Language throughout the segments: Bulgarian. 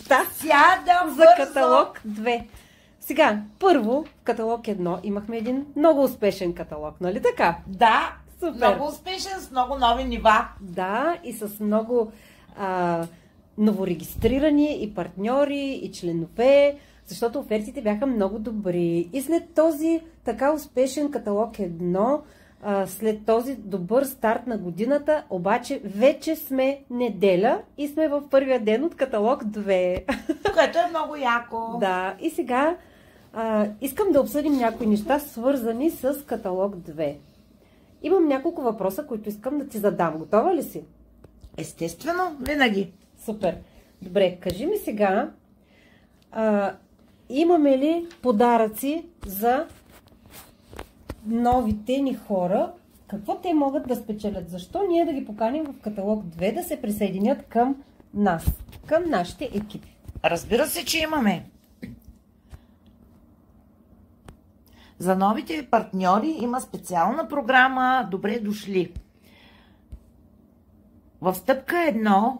неща Сядам за бързо. каталог 2. Сега, първо, в каталог 1 имахме един много успешен каталог, нали така? Да, Супер. много успешен, с много нови нива. Да, и с много новорегистрирани и партньори, и членове, защото офертите бяха много добри. И след този така успешен каталог 1, след този добър старт на годината, обаче вече сме неделя и сме в първия ден от каталог 2. Което е много яко. Да, и сега искам да обсъдим някои неща, свързани с каталог 2. Имам няколко въпроса, които искам да ти задам. Готова ли си? Естествено, винаги. Супер. Добре, кажи ми сега, имаме ли подаръци за новите ни хора? Какво те могат да спечелят? Защо ние да ги поканим в каталог 2 да се присъединят към нас, към нашите екипи? Разбира се, че имаме. За новите партньори има специална програма "Добре дошли". В стъпка 1,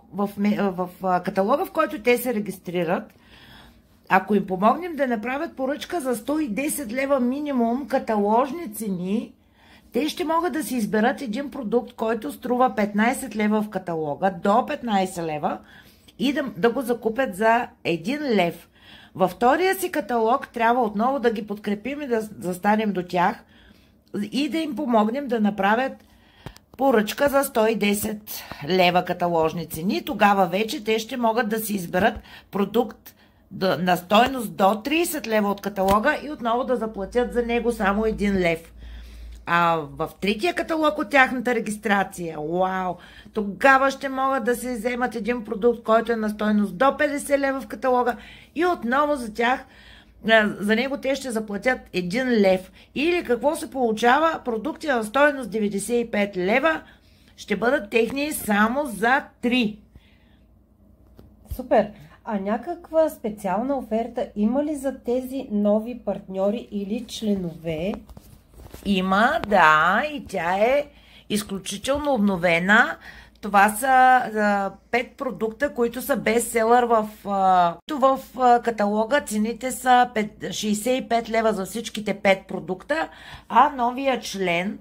в каталога, в който те се регистрират, ако им помогнем да направят поръчка за 110 лева минимум каталожни цени, те ще могат да си изберат един продукт, който струва 15 лева в каталога, до 15 лева, и да го закупят за 1 лев. Във втория си каталог трябва отново да ги подкрепим и да застанем до тях и да им помогнем да направят поръчка за 110 лева каталожни цени. Тогава вече те ще могат да си изберат продукт на стойност до 30 лева от каталога и отново да заплатят за него само 1 лев. А в третия каталог от тяхната регистрация, вау, тогава ще могат да се вземат един продукт, който е на стойност до 50 лева в каталога и отново за него те ще заплатят 1 лев. Или какво се получава? Продукти на стойност 95 лева ще бъдат техни само за 3. Супер! А някаква специална оферта има ли за тези нови партньори или членове? Има, да, и тя е изключително обновена. Това са 5 продукта, които са бестселър в каталога. Цените са 65 лева за всичките 5 продукта, а новия член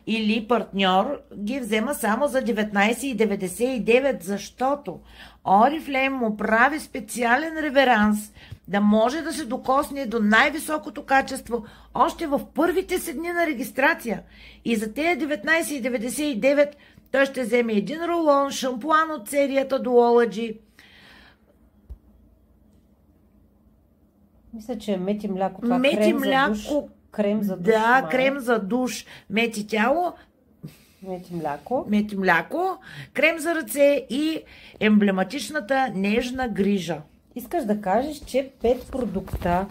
или партньор ги взема само за 19,99, защото Oriflame му прави специален реверанс да може да се докосне до най-високото качество още в първите си дни на регистрация. И за тези 19,99 той ще вземе един рулон, шампуан от серията Duology. Мисля, че е мед и мляко. Това Мед и мляко. За душ, крем за душ. Да, крем за душ, мед и тяло. Мед и мляко. Мед и мляко, крем за ръце и емблематичната нежна грижа. Искаш да кажеш, че 5 продукта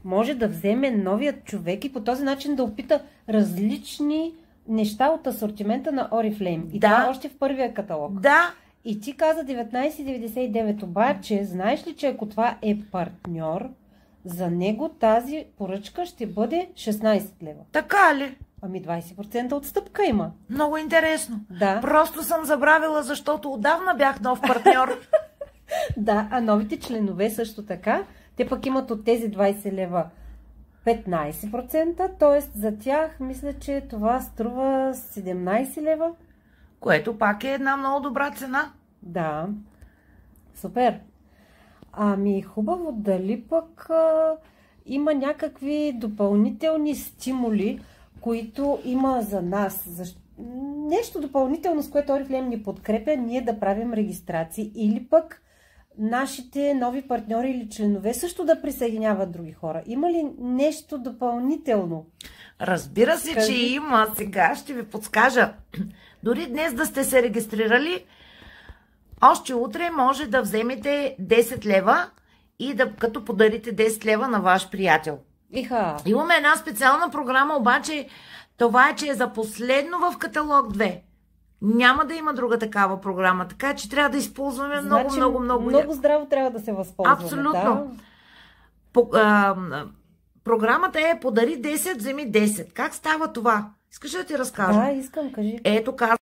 може да вземе новият човек и по този начин да опита различни неща от асортимента на Oriflame. И да. това още в първия каталог. Да. И ти каза 19,99, обаче знаеш ли, че ако това е партньор, за него тази поръчка ще бъде 16 лева. Така ли? Ами 20% отстъпка има. Много интересно. Да. Просто съм забравила, защото отдавна бях нов партньор. Да, а новите членове също така, те пък имат от тези 20 лева 15%, т.е. за тях мисля, че това струва 17 лева. Което пак е една много добра цена. Да, супер. Ами хубаво, дали пък има някакви допълнителни стимули, които има за нас. Нещо допълнително, с което Oriflame ни подкрепя, ние да правим регистрации или пък нашите нови партньори или членове също да присъединяват други хора. Има ли нещо допълнително? Разбира се, че има. Сега ще ви подскажа. Дори днес да сте се регистрирали, още утре може да вземете 10 лева и като подарите 10 лева на ваш приятел. Иха. Имаме една специална програма, обаче това е, че е за последно в каталог 2. Няма да има друга такава програма, така че трябва да използваме много здраво трябва да се възползваме. Абсолютно. Да? Програмата е "Подари 10, вземи 10". Как става това? Искаш да ти разкажа? Да, искам, кажи. Ето, казвам.